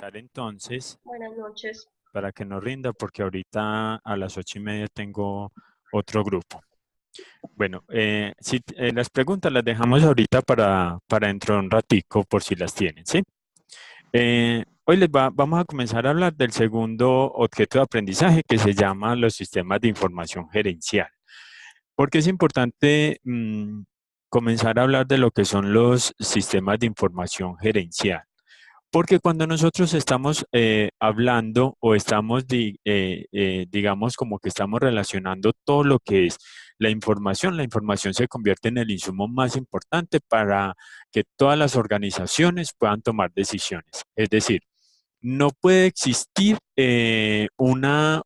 comenzar entonces Buenas noches. para que nos rinda, porque ahorita a las 8:30 tengo otro grupo. Bueno, las preguntas las dejamos ahorita para dentro de un ratico por si las tienen, ¿sí? Hoy vamos a comenzar a hablar del segundo objeto de aprendizaje que se llama los sistemas de información gerencial. Porque es importante comenzar a hablar de lo que son los sistemas de información gerencial. Porque cuando nosotros estamos hablando o estamos, digamos, como que estamos relacionando todo lo que es la información se convierte en el insumo más importante para que todas las organizaciones puedan tomar decisiones. Es decir, no puede existir una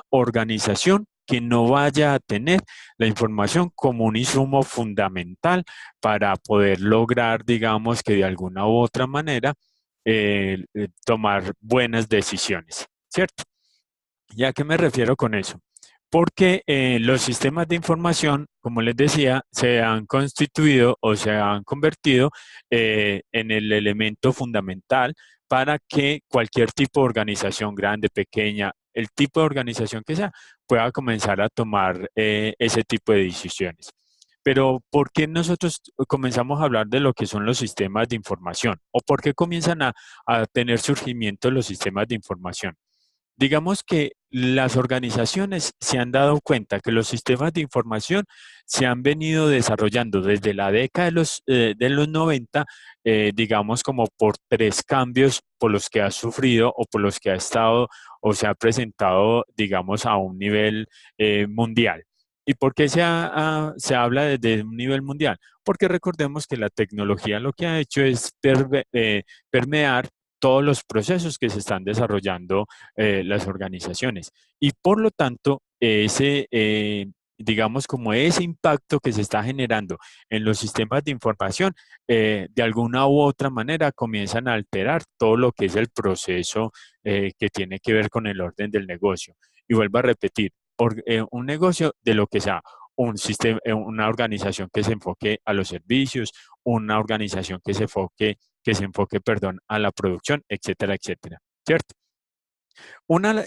organización que no vaya a tener la información como un insumo fundamental para poder lograr, digamos, que de alguna u otra manera tomar buenas decisiones, ¿cierto? ¿Y a qué me refiero con eso? Porque los sistemas de información, como les decía, se han constituido o se han convertido en el elemento fundamental para que cualquier tipo de organización, grande, pequeña, el tipo de organización que sea, pueda comenzar a tomar ese tipo de decisiones. Pero ¿por qué nosotros comenzamos a hablar de lo que son los sistemas de información? ¿O por qué comienzan a tener surgimiento los sistemas de información? Digamos que las organizaciones se han dado cuenta que los sistemas de información se han venido desarrollando desde la década de los 90, digamos como por tres cambios por los que ha sufrido o por los que ha estado o se ha presentado, digamos, a un nivel mundial. ¿Y por qué se habla desde un nivel mundial? Porque recordemos que la tecnología lo que ha hecho es permear todos los procesos que se están desarrollando las organizaciones. Y por lo tanto, digamos, como ese impacto que se está generando en los sistemas de información, de alguna u otra manera comienzan a alterar todo lo que es el proceso que tiene que ver con el orden del negocio. Y vuelvo a repetir, un negocio de lo que sea, un sistema, una organización que se enfoque a los servicios, una organización que se enfoque, perdón, a la producción, etcétera, etcétera, ¿cierto?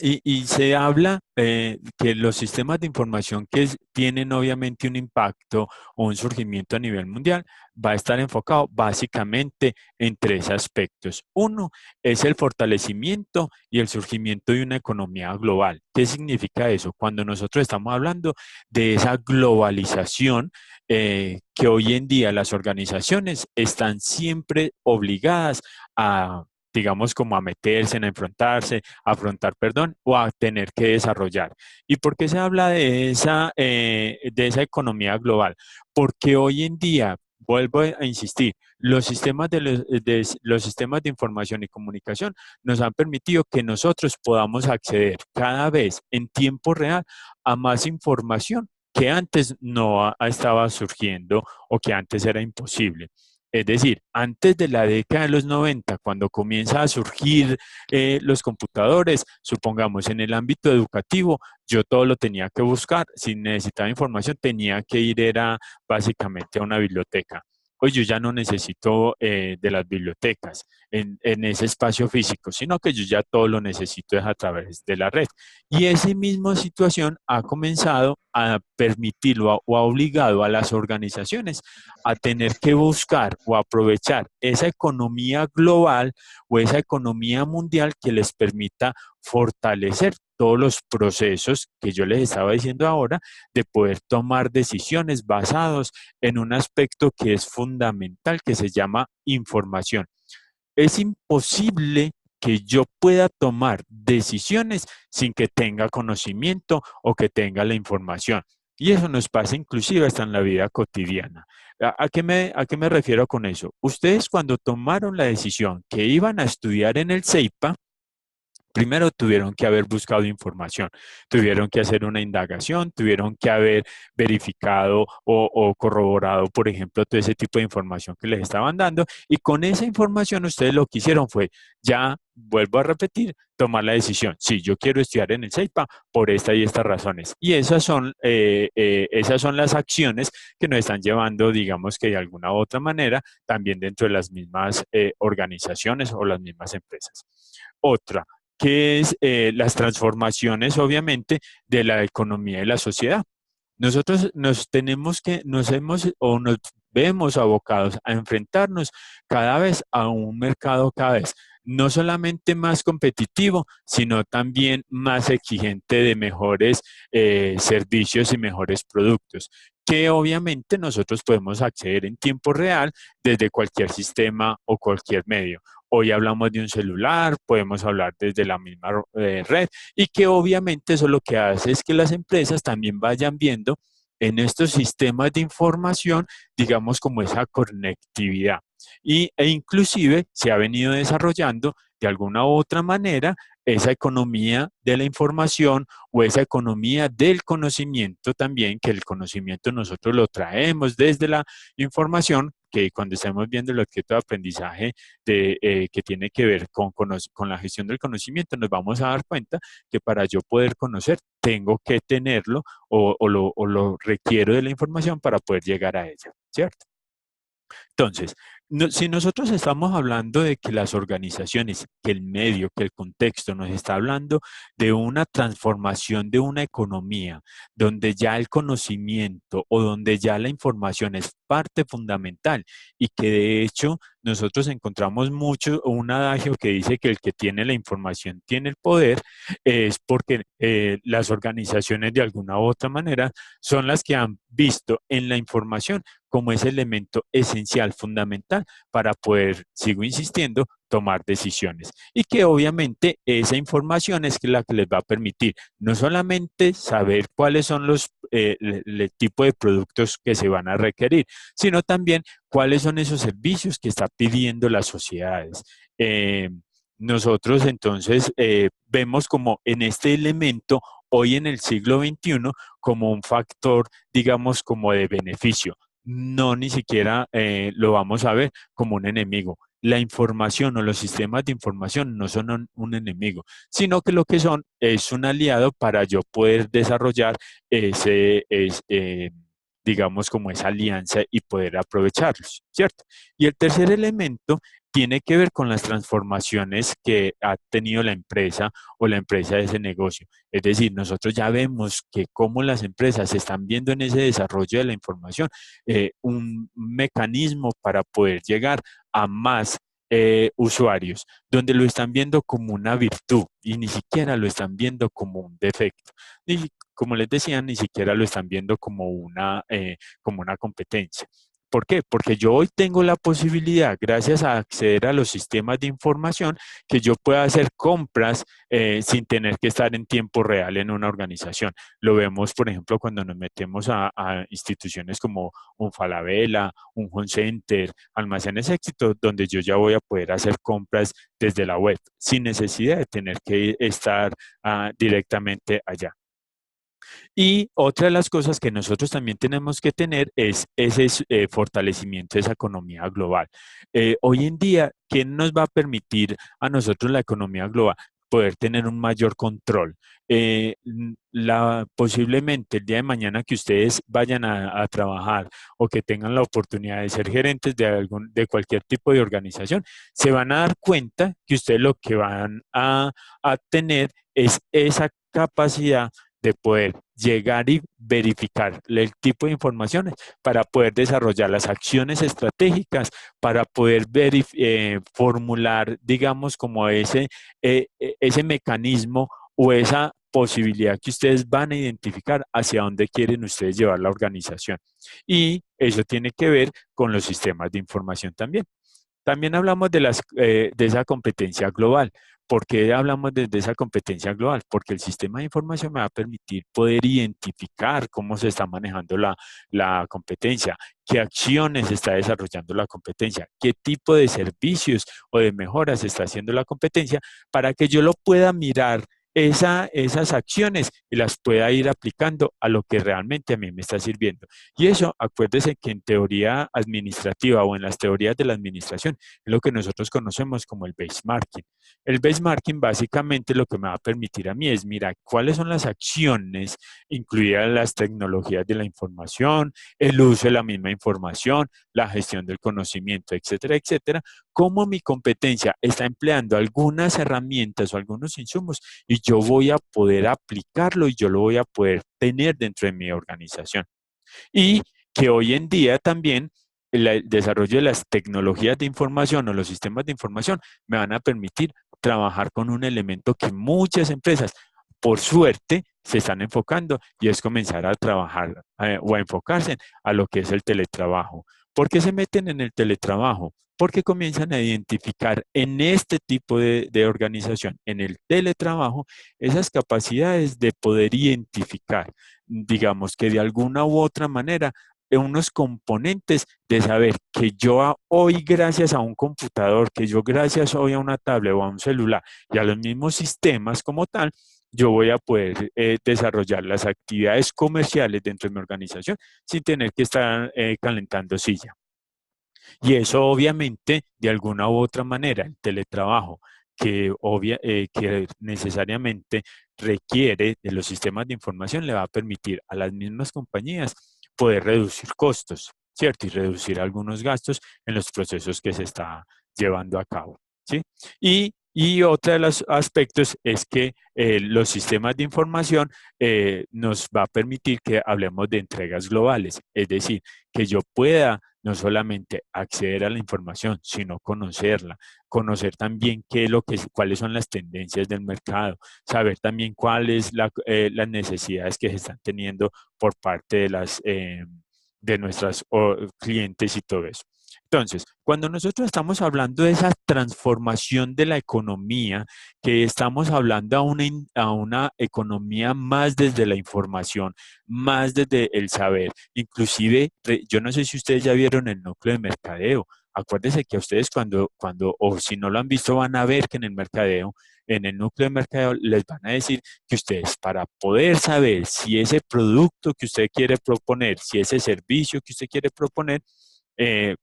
Y se habla que los sistemas de información tienen obviamente un impacto o un surgimiento a nivel mundial va a estar enfocado básicamente en tres aspectos. Uno es el fortalecimiento y el surgimiento de una economía global. ¿Qué significa eso? Cuando nosotros estamos hablando de esa globalización, que hoy en día las organizaciones están siempre obligadas a, digamos, como a meterse, a afrontar, perdón, o a tener que desarrollar. ¿Y por qué se habla de esa economía global? Porque hoy en día, vuelvo a insistir, los sistemas de información y comunicación nos han permitido que nosotros podamos acceder cada vez en tiempo real a más información que antes no estaba surgiendo o que antes era imposible. Es decir, antes de la década de los 90, cuando comienza a surgir los computadores, supongamos en el ámbito educativo, yo todo lo tenía que buscar, si necesitaba información tenía que ir, era básicamente a una biblioteca. Hoy yo ya no necesito de las bibliotecas en ese espacio físico, sino que yo ya todo lo necesito es a través de la red. Y esa misma situación ha comenzado a permitirlo o ha obligado a las organizaciones a tener que buscar o aprovechar esa economía global o esa economía mundial que les permita fortalecer todos los procesos que yo les estaba diciendo ahora de poder tomar decisiones basados en un aspecto que es fundamental, que se llama información. Es imposible que yo pueda tomar decisiones sin que tenga conocimiento o que tenga la información. Y eso nos pasa inclusive hasta en la vida cotidiana. ¿A qué me refiero con eso? Ustedes cuando tomaron la decisión que iban a estudiar en el CEIPA, Primero tuvieron que haber buscado información, tuvieron que hacer una indagación, tuvieron que haber verificado o corroborado, por ejemplo, todo ese tipo de información que les estaban dando. Y con esa información ustedes lo que hicieron fue, ya vuelvo a repetir, tomar la decisión. Sí, yo quiero estudiar en el CEIPA por esta y estas razones. Y esas son las acciones que nos están llevando, digamos que de alguna u otra manera, también dentro de las mismas organizaciones o las mismas empresas. Otra, que es las transformaciones, obviamente, de la economía y la sociedad. Nosotros nos hemos o nos vemos abocados a enfrentarnos cada vez a un mercado cada vez no solamente más competitivo, sino también más exigente de mejores servicios y mejores productos, que obviamente nosotros podemos acceder en tiempo real desde cualquier sistema o cualquier medio. Hoy hablamos de un celular, podemos hablar desde la misma red y que obviamente eso lo que hace es que las empresas también vayan viendo en estos sistemas de información, digamos, como esa conectividad. E inclusive se ha venido desarrollando de alguna u otra manera esa economía de la información o esa economía del conocimiento también, que el conocimiento nosotros lo traemos desde la información, que cuando estamos viendo el objeto de aprendizaje que tiene que ver con la gestión del conocimiento, nos vamos a dar cuenta que para yo poder conocer, tengo que tenerlo o lo requiero de la información para poder llegar a ella, ¿cierto? Entonces, si nosotros estamos hablando de que las organizaciones, que el medio, que el contexto nos está hablando de una transformación de una economía, donde ya el conocimiento o donde ya la información es parte fundamental y que de hecho nosotros encontramos mucho un adagio que dice que el que tiene la información tiene el poder, es porque las organizaciones de alguna u otra manera son las que han visto en la información como ese elemento esencial, fundamental, para poder, sigo insistiendo, tomar decisiones. Y que obviamente esa información es la que les va a permitir no solamente saber cuáles son el tipo de productos que se van a requerir, sino también cuáles son esos servicios que están pidiendo las sociedades. Nosotros entonces vemos como en este elemento, hoy en el siglo XXI, como un factor, digamos, como de beneficio. No, ni siquiera lo vamos a ver como un enemigo. La información o los sistemas de información no son un enemigo, sino que lo que son es un aliado para yo poder desarrollar digamos, como esa alianza y poder aprovecharlos, ¿cierto? Y el tercer elemento tiene que ver con las transformaciones que ha tenido la empresa o la empresa de ese negocio. Es decir, nosotros ya vemos que cómo las empresas están viendo en ese desarrollo de la información un mecanismo para poder llegar a más usuarios, donde lo están viendo como una virtud y ni siquiera lo están viendo como un defecto. Y como les decía, ni siquiera lo están viendo como una competencia. ¿Por qué? Porque yo hoy tengo la posibilidad, gracias a acceder a los sistemas de información, que yo pueda hacer compras sin tener que estar en tiempo real en una organización. Lo vemos, por ejemplo, cuando nos metemos a instituciones como un Falabella, un Home Center, Almacenes Éxito, donde yo ya voy a poder hacer compras desde la web, sin necesidad de tener que estar directamente allá. Y otra de las cosas que nosotros también tenemos que tener es ese fortalecimiento de esa economía global. Hoy en día, ¿qué nos va a permitir a nosotros la economía global? Poder tener un mayor control. Posiblemente el día de mañana que ustedes vayan a trabajar o que tengan la oportunidad de ser gerentes de cualquier tipo de organización, se van a dar cuenta que ustedes lo que van a tener es esa capacidad de poder llegar y verificar el tipo de informaciones para poder desarrollar las acciones estratégicas, para poder formular, digamos, como ese mecanismo o esa posibilidad que ustedes van a identificar hacia dónde quieren ustedes llevar la organización. Y eso tiene que ver con los sistemas de información también. También hablamos de esa competencia global. ¿por qué hablamos desde esa competencia global? Porque el sistema de información me va a permitir poder identificar cómo se está manejando la competencia, qué acciones está desarrollando la competencia, qué tipo de servicios o de mejoras está haciendo la competencia para que yo lo pueda mirar esas acciones y las pueda ir aplicando a lo que realmente a mí me está sirviendo. Y eso, acuérdese que en teoría administrativa o en las teorías de la administración es lo que nosotros conocemos como el benchmarking. El benchmarking básicamente lo que me va a permitir a mí es mirar cuáles son las acciones, incluidas las tecnologías de la información, el uso de la misma información, la gestión del conocimiento, etcétera, etcétera, cómo mi competencia está empleando algunas herramientas o algunos insumos y yo voy a poder aplicarlo y yo lo voy a poder tener dentro de mi organización. Y que hoy en día también el desarrollo de las tecnologías de información o los sistemas de información me van a permitir trabajar con un elemento que muchas empresas, por suerte, se están enfocando y es comenzar a trabajar o a enfocarse a lo que es el teletrabajo. ¿Por qué se meten en el teletrabajo? Porque comienzan a identificar en este tipo de organización, en el teletrabajo, esas capacidades de poder identificar, digamos que de alguna u otra manera, unos componentes de saber que yo hoy gracias a un computador, que yo gracias hoy a una tablet o a un celular y a los mismos sistemas como tal, yo voy a poder desarrollar las actividades comerciales dentro de mi organización sin tener que estar calentando silla. Y eso obviamente, de alguna u otra manera, el teletrabajo, que necesariamente requiere de los sistemas de información, le va a permitir a las mismas compañías poder reducir costos, ¿cierto? Y reducir algunos gastos en los procesos que se está llevando a cabo, ¿sí? Y otro de los aspectos es que los sistemas de información nos va a permitir que hablemos de entregas globales, es decir, que yo pueda no solamente acceder a la información, sino conocerla, conocer también qué es lo que, cuáles son las tendencias del mercado, saber también cuáles las necesidades que se están teniendo por parte de nuestros clientes y todo eso. Entonces, cuando nosotros estamos hablando de esa transformación de la economía, que estamos hablando a una economía más desde la información, más desde el saber, inclusive, yo no sé si ustedes ya vieron el núcleo de mercadeo. Acuérdense que a ustedes o si no lo han visto, van a ver que en el mercadeo, en el núcleo de mercadeo, les van a decir que ustedes para poder saber si ese producto que usted quiere proponer, si ese servicio que usted quiere proponer,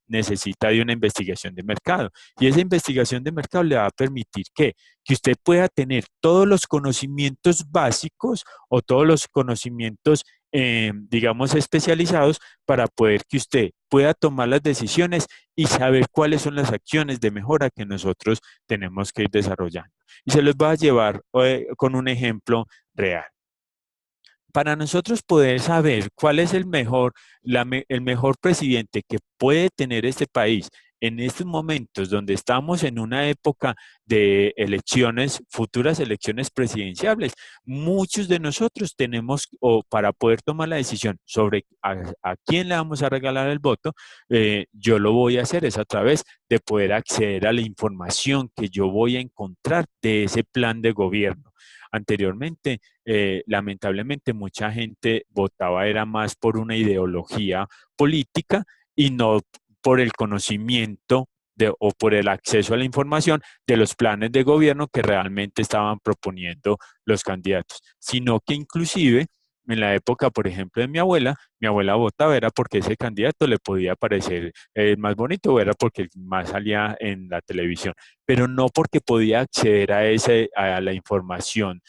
necesita de una investigación de mercado. Y esa investigación de mercado le va a permitir que usted pueda tener todos los conocimientos básicos o todos los conocimientos, digamos, especializados para poder que usted pueda tomar las decisiones y saber cuáles son las acciones de mejora que nosotros tenemos que ir desarrollando. Y se los va a llevar con un ejemplo real. Para nosotros poder saber cuál es el mejor presidente que puede tener este país en estos momentos donde estamos en una época de elecciones, futuras elecciones presidenciales, muchos de nosotros tenemos, o para poder tomar la decisión sobre a quién le vamos a regalar el voto, yo lo voy a hacer es a través de poder acceder a la información que yo voy a encontrar de ese plan de gobierno. Anteriormente, lamentablemente mucha gente votaba era más por una ideología política y no por el conocimiento o por el acceso a la información de los planes de gobierno que realmente estaban proponiendo los candidatos, sino que inclusive en la época, por ejemplo, de mi abuela votaba era porque ese candidato le podía parecer más bonito o era porque más salía en la televisión, pero no porque podía acceder a la información,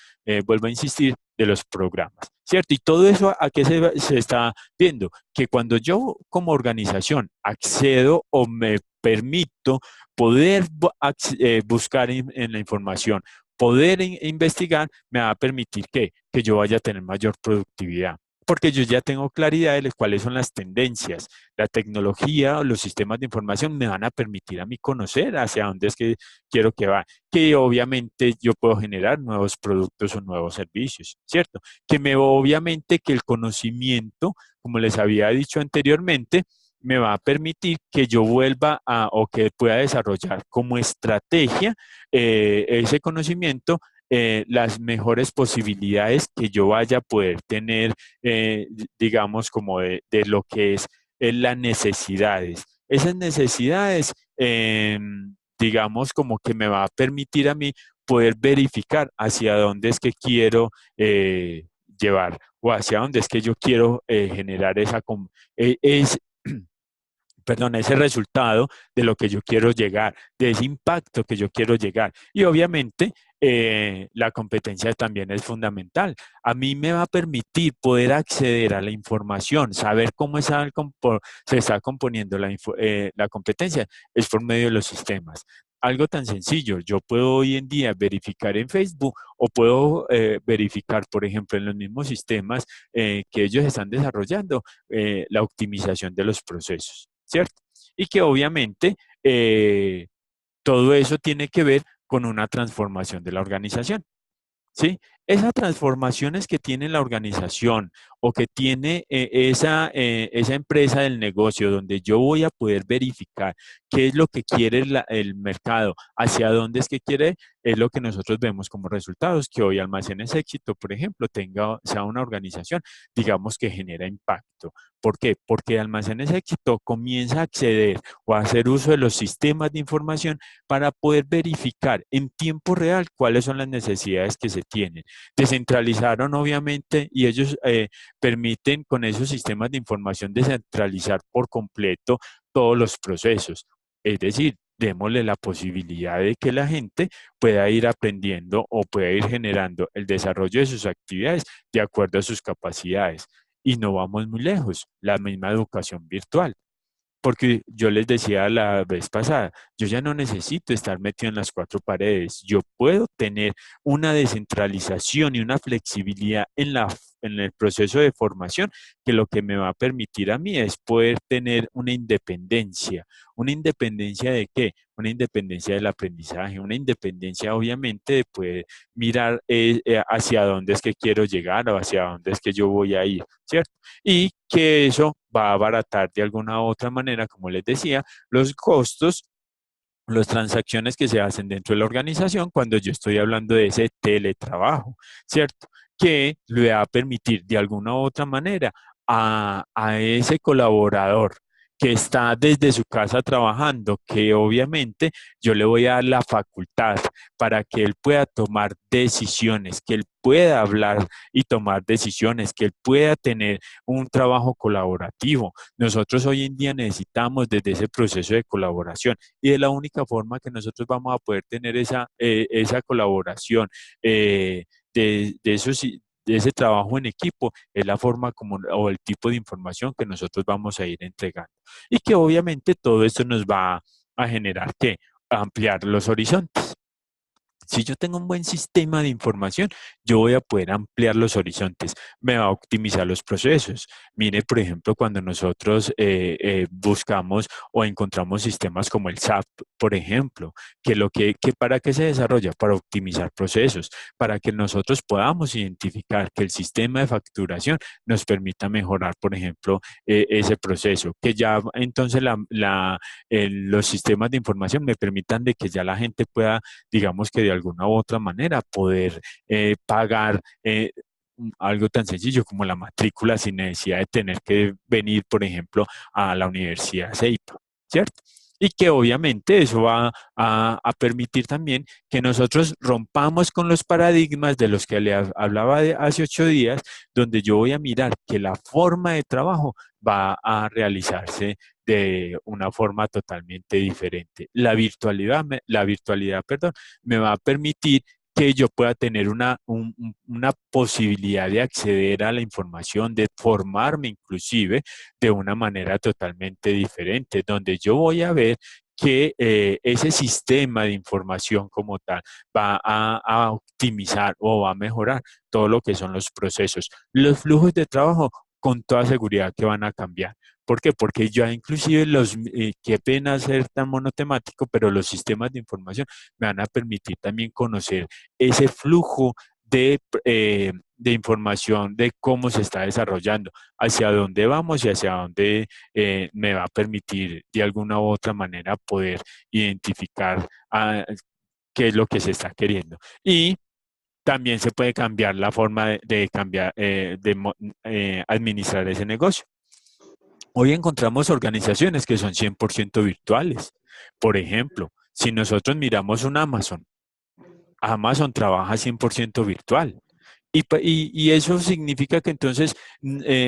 vuelvo a insistir, de los programas, ¿cierto? Y todo eso a qué se está viendo, que cuando yo como organización accedo o me permito poder buscar en la información, poder investigar, me va a permitir que yo vaya a tener mayor productividad. Porque yo ya tengo claridad de cuáles son las tendencias. La tecnología o los sistemas de información me van a permitir a mí conocer hacia dónde es que quiero que va. Que obviamente yo puedo generar nuevos productos o nuevos servicios, ¿cierto? Obviamente que el conocimiento, como les había dicho anteriormente, me va a permitir que yo vuelva a, o que pueda desarrollar como estrategia ese conocimiento, las mejores posibilidades que yo vaya a poder tener, digamos, como de lo que es las necesidades. Esas necesidades, digamos, como que me va a permitir a mí poder verificar hacia dónde es que quiero llevar o hacia dónde es que yo quiero generar es, perdón, ese resultado de lo que yo quiero llegar, de ese impacto que yo quiero llegar. Y obviamente la competencia también es fundamental. A mí me va a permitir poder acceder a la información, saber cómo se está componiendo la competencia, es por medio de los sistemas. Algo tan sencillo, yo puedo hoy en día verificar en Facebook o puedo verificar, por ejemplo, en los mismos sistemas que ellos están desarrollando, la optimización de los procesos. ¿Cierto? Y que obviamente todo eso tiene que ver con una transformación de la organización. ¿Sí? Esas transformaciones que tiene la organización o que tiene esa empresa del negocio donde yo voy a poder verificar qué es lo que quiere el mercado, hacia dónde es que quiere, es lo que nosotros vemos como resultados, que hoy Almacenes Éxito, por ejemplo, sea una organización, digamos, que genera impacto. ¿Por qué? Porque Almacenes Éxito comienza a acceder o a hacer uso de los sistemas de información para poder verificar en tiempo real cuáles son las necesidades que se tienen. Descentralizaron, obviamente, y ellos permiten con esos sistemas de información descentralizar por completo todos los procesos. Es decir, démosle la posibilidad de que la gente pueda ir aprendiendo o pueda ir generando el desarrollo de sus actividades de acuerdo a sus capacidades. Y no vamos muy lejos, la misma educación virtual. Porque yo les decía la vez pasada, yo ya no necesito estar metido en las cuatro paredes. Yo puedo tener una descentralización y una flexibilidad en el proceso de formación que lo que me va a permitir a mí es poder tener una independencia. ¿Una independencia de qué? Una independencia del aprendizaje, una independencia obviamente de poder mirar hacia dónde es que quiero llegar o hacia dónde es que yo voy a ir, ¿cierto? Y que eso va a abaratar de alguna u otra manera, como les decía, los costos, las transacciones que se hacen dentro de la organización cuando yo estoy hablando de ese teletrabajo, ¿cierto? Que le va a permitir de alguna u otra manera a ese colaborador que está desde su casa trabajando, que obviamente yo le voy a dar la facultad para que él pueda tomar decisiones, que él pueda hablar y tomar decisiones, que él pueda tener un trabajo colaborativo. Nosotros hoy en día necesitamos desde ese proceso de colaboración y de la única forma que nosotros vamos a poder tener esa colaboración de esos, de ese trabajo en equipo es la forma como o el tipo de información que nosotros vamos a ir entregando. Y que obviamente todo esto nos va a generar que ampliar los horizontes. Si yo tengo un buen sistema de información, yo voy a poder ampliar los horizontes, me va a optimizar los procesos. Mire, por ejemplo, cuando nosotros buscamos o encontramos sistemas como el SAP, por ejemplo, que para qué se desarrolla, para optimizar procesos, para que nosotros podamos identificar que el sistema de facturación nos permita mejorar, por ejemplo, ese proceso, que ya entonces los sistemas de información me permitan de que ya la gente pueda, digamos que de alguna u otra manera poder pagar algo tan sencillo como la matrícula sin necesidad de tener que venir, por ejemplo, a la Universidad CEIPA, ¿cierto? Y que obviamente eso va a permitir también que nosotros rompamos con los paradigmas de los que le hablaba hace 8 días, donde yo voy a mirar que la forma de trabajo va a realizarse de una forma totalmente diferente. La virtualidad, perdón, me va a permitir que yo pueda tener una posibilidad de acceder a la información, de formarme inclusive de una manera totalmente diferente, donde yo voy a ver que ese sistema de información como tal va a optimizar o va a mejorar todo lo que son los procesos. Los flujos de trabajo con toda seguridad que van a cambiar. ¿Por qué? Porque ya inclusive qué pena ser tan monotemático, pero los sistemas de información me van a permitir también conocer ese flujo de información de cómo se está desarrollando, hacia dónde vamos y hacia dónde me va a permitir de alguna u otra manera poder identificar qué es lo que se está queriendo. Y también se puede cambiar la forma de cambiar, administrar ese negocio. Hoy encontramos organizaciones que son 100% virtuales. Por ejemplo, si nosotros miramos un Amazon, Amazon trabaja 100% virtual. Y eso significa que entonces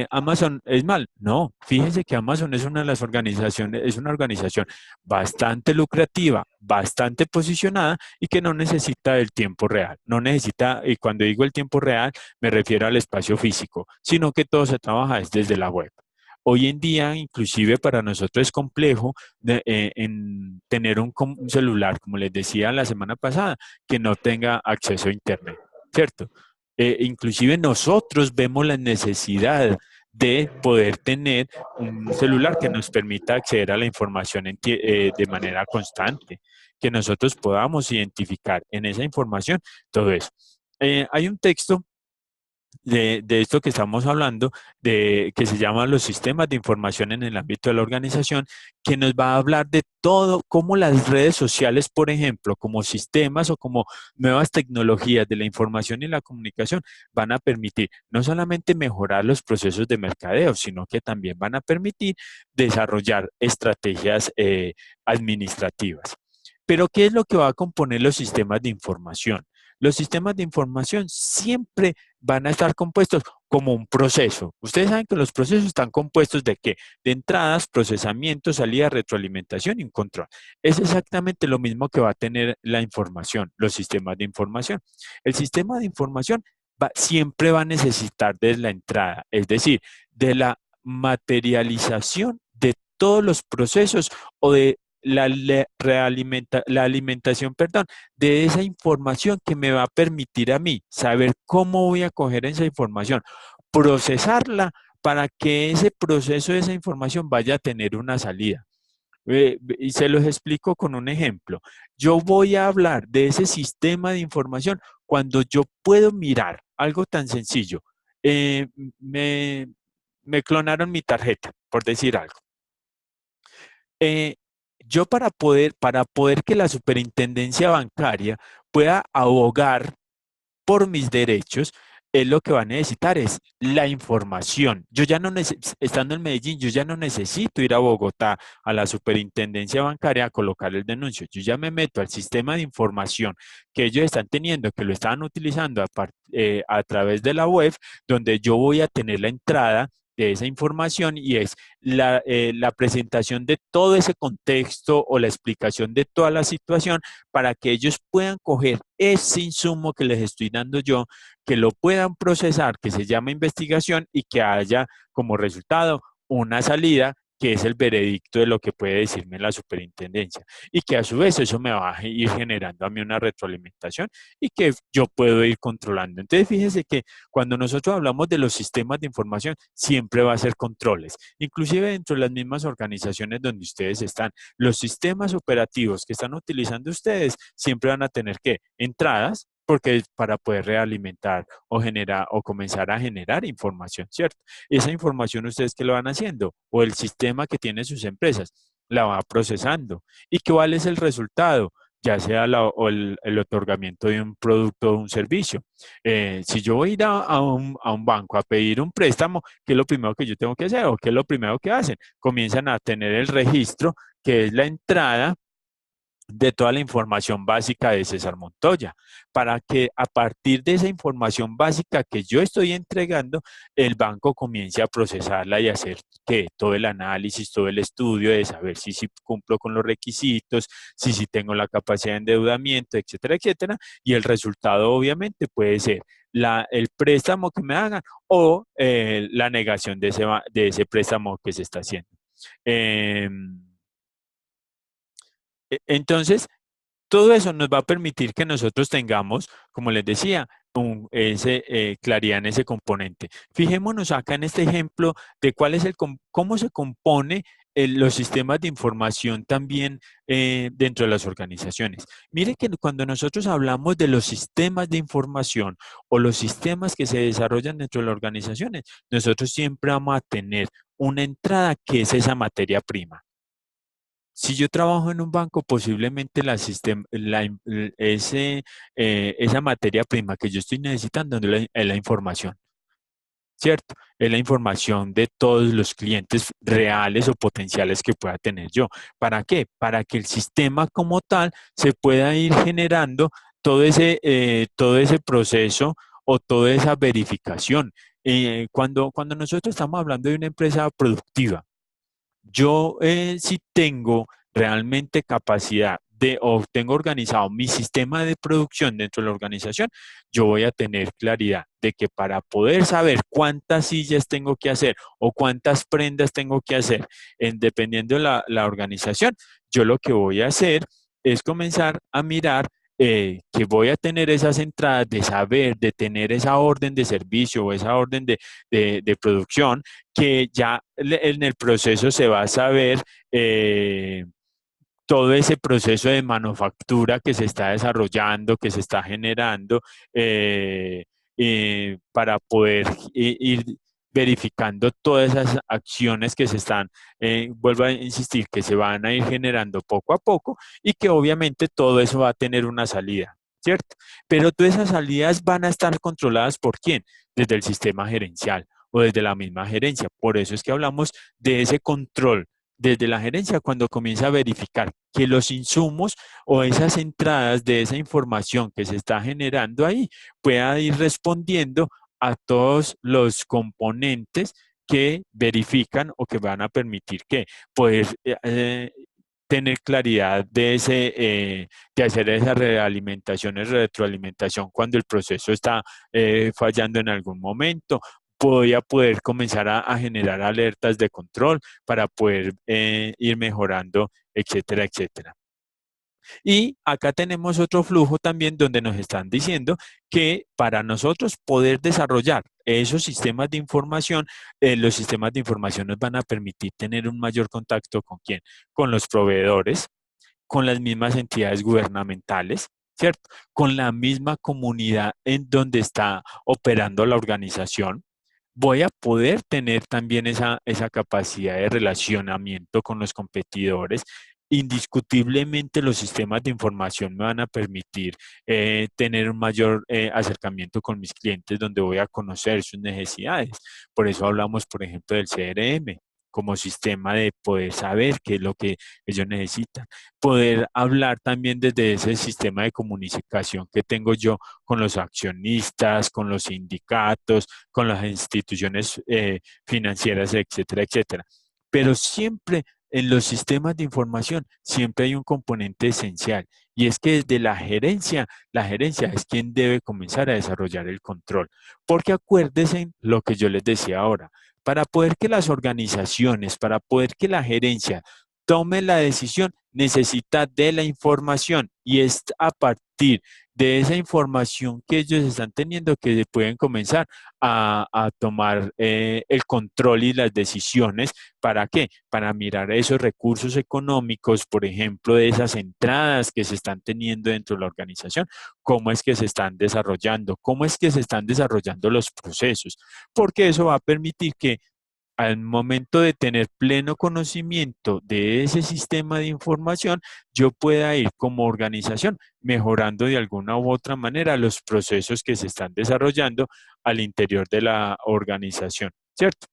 Amazon es mal. No, fíjense que Amazon es una de las organizaciones, es una organización bastante lucrativa, bastante posicionada y que no necesita el tiempo real. No necesita, y cuando digo el tiempo real, me refiero al espacio físico, sino que todo se trabaja desde la web. Hoy en día, inclusive para nosotros es complejo en tener un celular, como les decía la semana pasada, que no tenga acceso a Internet, ¿cierto? Inclusive nosotros vemos la necesidad de poder tener un celular que nos permita acceder a la información de manera constante, que nosotros podamos identificar en esa información todo eso. Hay un texto de esto que estamos hablando, que se llama los sistemas de información en el ámbito de la organización, que nos va a hablar de todo, cómo las redes sociales, por ejemplo, como sistemas o como nuevas tecnologías de la información y la comunicación, van a permitir no solamente mejorar los procesos de mercadeo, sino que también van a permitir desarrollar estrategias administrativas. Pero, ¿qué es lo que va a componer los sistemas de información? Los sistemas de información siempre van a estar compuestos como un proceso. Ustedes saben que los procesos están compuestos de qué? De entradas, procesamiento, salida, retroalimentación y un control. Es exactamente lo mismo que va a tener la información, los sistemas de información. El sistema de información siempre va a necesitar de la entrada, es decir, de la materialización de todos los procesos o de la alimentación, perdón, de esa información que me va a permitir a mí saber cómo voy a coger esa información, procesarla para que ese proceso de esa información vaya a tener una salida. Y se los explico con un ejemplo. Yo voy a hablar de ese sistema de información cuando yo puedo mirar algo tan sencillo. Eh, me, me clonaron mi tarjeta, por decir algo. Eh, yo para poder que la superintendencia bancaria pueda abogar por mis derechos, es lo que va a necesitar es la información. Yo ya no estando en Medellín, yo ya no necesito ir a Bogotá, a la superintendencia bancaria a colocar el denuncio. Yo ya me meto al sistema de información que ellos están teniendo, que lo estaban utilizando a través de la web, donde yo voy a tener la entrada de esa información y es la presentación de todo ese contexto o la explicación de toda la situación para que ellos puedan coger ese insumo que les estoy dando yo, que lo puedan procesar, que se llama investigación y que haya como resultado una salida que es el veredicto de lo que puede decirme la superintendencia y que a su vez eso me va a ir generando a mí una retroalimentación y que yo puedo ir controlando. Entonces, fíjense que cuando nosotros hablamos de los sistemas de información, siempre va a ser controles, inclusive dentro de las mismas organizaciones donde ustedes están. Los sistemas operativos que están utilizando ustedes siempre van a tener que entradas, porque es para poder realimentar o generar o comenzar a generar información, ¿cierto? Esa información ustedes qué lo van haciendo o el sistema que tienen sus empresas la va procesando. ¿Y cuál es el resultado? Ya sea el otorgamiento de un producto o un servicio. Si yo voy a ir a un banco a pedir un préstamo, ¿qué es lo primero que yo tengo que hacer o qué es lo primero que hacen? Comienzan a tener el registro, que es la entrada de toda la información básica de César Montoya, para que a partir de esa información básica que yo estoy entregando, el banco comience a procesarla y hacer que todo el análisis, todo el estudio de saber si cumplo con los requisitos, si tengo la capacidad de endeudamiento, etcétera, etcétera, y el resultado obviamente puede ser el préstamo que me hagan o la negación de ese préstamo que se está haciendo. Eh, entonces, todo eso nos va a permitir que nosotros tengamos, como les decía, claridad en ese componente. Fijémonos acá en este ejemplo de cómo se compone los sistemas de información también dentro de las organizaciones. Mire que cuando nosotros hablamos de los sistemas de información o los sistemas que se desarrollan dentro de las organizaciones, nosotros siempre vamos a tener una entrada que es esa materia prima. Si yo trabajo en un banco, posiblemente esa materia prima que yo estoy necesitando es la información. ¿Cierto? Es la información de todos los clientes reales o potenciales que pueda tener yo. ¿Para qué? Para que el sistema como tal se pueda ir generando todo ese proceso o toda esa verificación. Cuando nosotros estamos hablando de una empresa productiva, yo si tengo realmente capacidad o tengo organizado mi sistema de producción dentro de la organización, yo voy a tener claridad de que para poder saber cuántas sillas tengo que hacer o cuántas prendas tengo que hacer, dependiendo de la organización, yo lo que voy a hacer es comenzar a mirar que voy a tener esas entradas de saber, de tener esa orden de servicio o esa orden de producción que ya en el proceso se va a saber todo ese proceso de manufactura que se está desarrollando, que se está generando, eh, para poder ir verificando todas esas acciones que se están, vuelvo a insistir, que se van a ir generando poco a poco y que obviamente todo eso va a tener una salida, ¿cierto? Pero todas esas salidas van a estar controladas ¿por quién? Desde el sistema gerencial o desde la misma gerencia. Por eso es que hablamos de ese control desde la gerencia cuando comienza a verificar que los insumos o esas entradas de esa información que se está generando ahí pueda ir respondiendo a todos los componentes que verifican o que van a permitir que poder tener claridad de hacer esa realimentación y retroalimentación cuando el proceso está fallando en algún momento. Voy a poder comenzar a generar alertas de control para poder ir mejorando, etcétera, etcétera. Y acá tenemos otro flujo también donde nos están diciendo que para nosotros poder desarrollar esos sistemas de información, los sistemas de información nos van a permitir tener un mayor contacto con quién, con los proveedores, con las mismas entidades gubernamentales, ¿cierto? Con la misma comunidad en donde está operando la organización. Voy a poder tener también esa capacidad de relacionamiento con los competidores. Indiscutiblemente los sistemas de información me van a permitir tener un mayor acercamiento con mis clientes donde voy a conocer sus necesidades. Por eso hablamos, por ejemplo, del CRM como sistema de poder saber qué es lo que ellos necesitan. Poder hablar también desde ese sistema de comunicación que tengo yo con los accionistas, con los sindicatos, con las instituciones financieras, etcétera, etcétera. Pero siempre en los sistemas de información, siempre hay un componente esencial y es que desde la gerencia es quien debe comenzar a desarrollar el control. Porque acuérdense lo que yo les decía ahora, para poder que las organizaciones, para poder que la gerencia tome la decisión, necesita de la información y es a partir de esa información que ellos están teniendo que pueden comenzar a tomar el control y las decisiones. ¿Para qué? Para mirar esos recursos económicos, por ejemplo, de esas entradas que se están teniendo dentro de la organización, cómo es que se están desarrollando, cómo es que se están desarrollando los procesos, porque eso va a permitir que al momento de tener pleno conocimiento de ese sistema de información, yo pueda ir como organización mejorando de alguna u otra manera los procesos que se están desarrollando al interior de la organización, ¿cierto?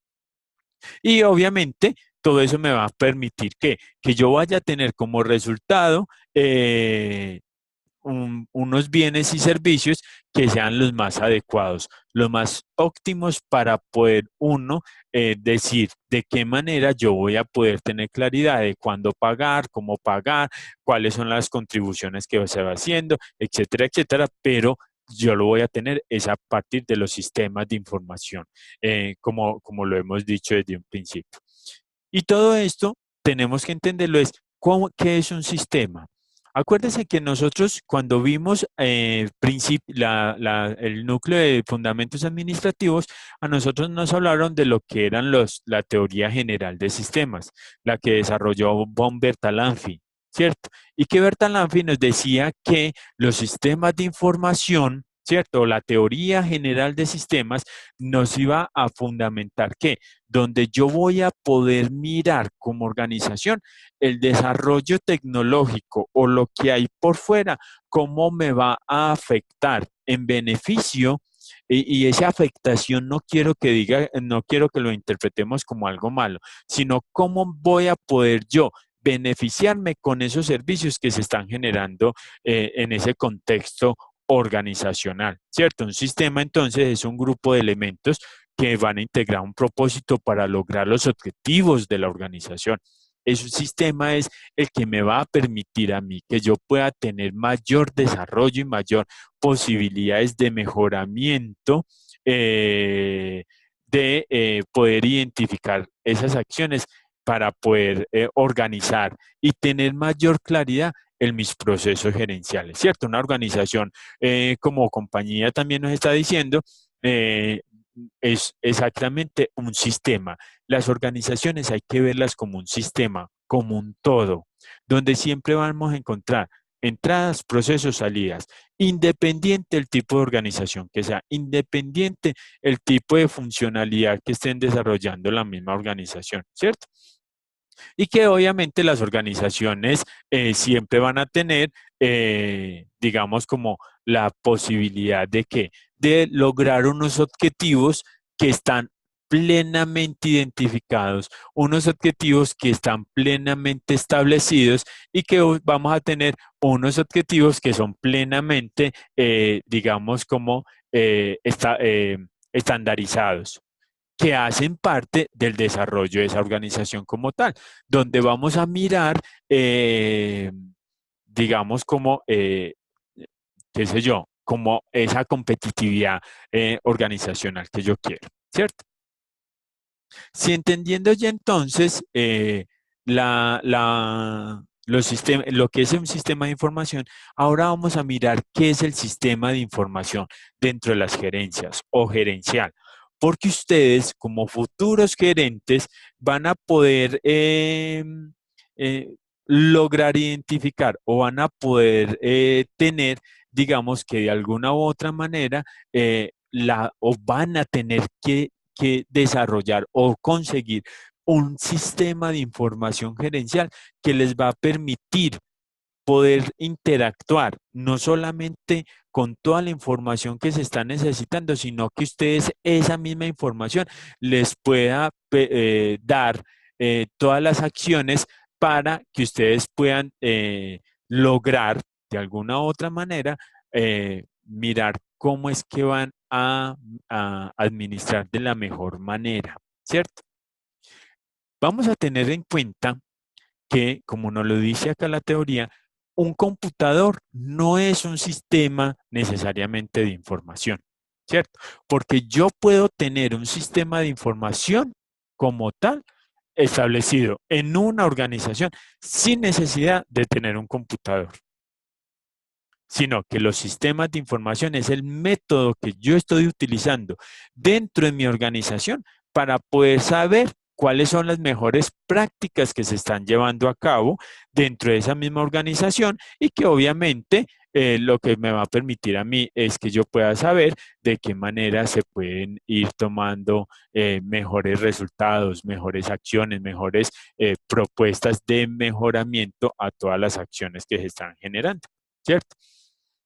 Y obviamente todo eso me va a permitir que yo vaya a tener como resultado unos bienes y servicios que sean los más adecuados, los más óptimos para poder uno decir de qué manera yo voy a poder tener claridad de cuándo pagar, cómo pagar, cuáles son las contribuciones que se va haciendo, etcétera, etcétera, pero yo lo voy a tener es a partir de los sistemas de información, como lo hemos dicho desde un principio. Y todo esto tenemos que entenderlo es, ¿qué es un sistema? Acuérdense que nosotros cuando vimos el núcleo de fundamentos administrativos, a nosotros nos hablaron de lo que eran la teoría general de sistemas, la que desarrolló von Bertalanffy, ¿cierto? Y que Bertalanffy nos decía que los sistemas de información, ¿cierto? La teoría general de sistemas nos iba a fundamentar que donde yo voy a poder mirar como organización el desarrollo tecnológico o lo que hay por fuera, cómo me va a afectar en beneficio y esa afectación no quiero que diga, no quiero que lo interpretemos como algo malo, sino cómo voy a poder yo beneficiarme con esos servicios que se están generando en ese contexto organizacional, ¿cierto? Un sistema entonces es un grupo de elementos que van a integrar un propósito para lograr los objetivos de la organización. Ese sistema es el que me va a permitir a mí que yo pueda tener mayor desarrollo y mayor posibilidades de mejoramiento, de poder identificar esas acciones para poder organizar y tener mayor claridad en mis procesos gerenciales, ¿cierto? Una organización como compañía también nos está diciendo, es exactamente un sistema. Las organizaciones hay que verlas como un sistema, como un todo, donde siempre vamos a encontrar entradas, procesos, salidas, independiente el tipo de organización que sea, independiente el tipo de funcionalidad que estén desarrollando la misma organización, ¿cierto? Y que obviamente las organizaciones siempre van a tener, digamos, como la posibilidad de que de lograr unos objetivos que están plenamente identificados, unos objetivos que están plenamente establecidos y que vamos a tener unos objetivos que son plenamente, digamos, como estandarizados que hacen parte del desarrollo de esa organización como tal, donde vamos a mirar, digamos, como, qué sé yo, como esa competitividad organizacional que yo quiero, ¿cierto? Si entendiendo ya entonces lo que es un sistema de información, ahora vamos a mirar qué es el sistema de información dentro de las gerencias o gerencial. Porque ustedes, como futuros gerentes, van a poder eh, lograr identificar o van a poder tener, digamos que de alguna u otra manera, o van a tener que desarrollar o conseguir un sistema de información gerencial que les va a permitir poder interactuar no solamente con toda la información que se está necesitando, sino que ustedes esa misma información les pueda dar todas las acciones para que ustedes puedan lograr de alguna u otra manera mirar cómo es que van a administrar de la mejor manera, ¿cierto? Vamos a tener en cuenta que, como nos lo dice acá la teoría, un computador no es un sistema necesariamente de información, ¿cierto? Porque yo puedo tener un sistema de información como tal establecido en una organización sin necesidad de tener un computador, sino que los sistemas de información es el método que yo estoy utilizando dentro de mi organización para poder saber cuáles son las mejores prácticas que se están llevando a cabo dentro de esa misma organización y que obviamente lo que me va a permitir a mí es que yo pueda saber de qué manera se pueden ir tomando mejores resultados, mejores acciones, mejores propuestas de mejoramiento a todas las acciones que se están generando, ¿cierto?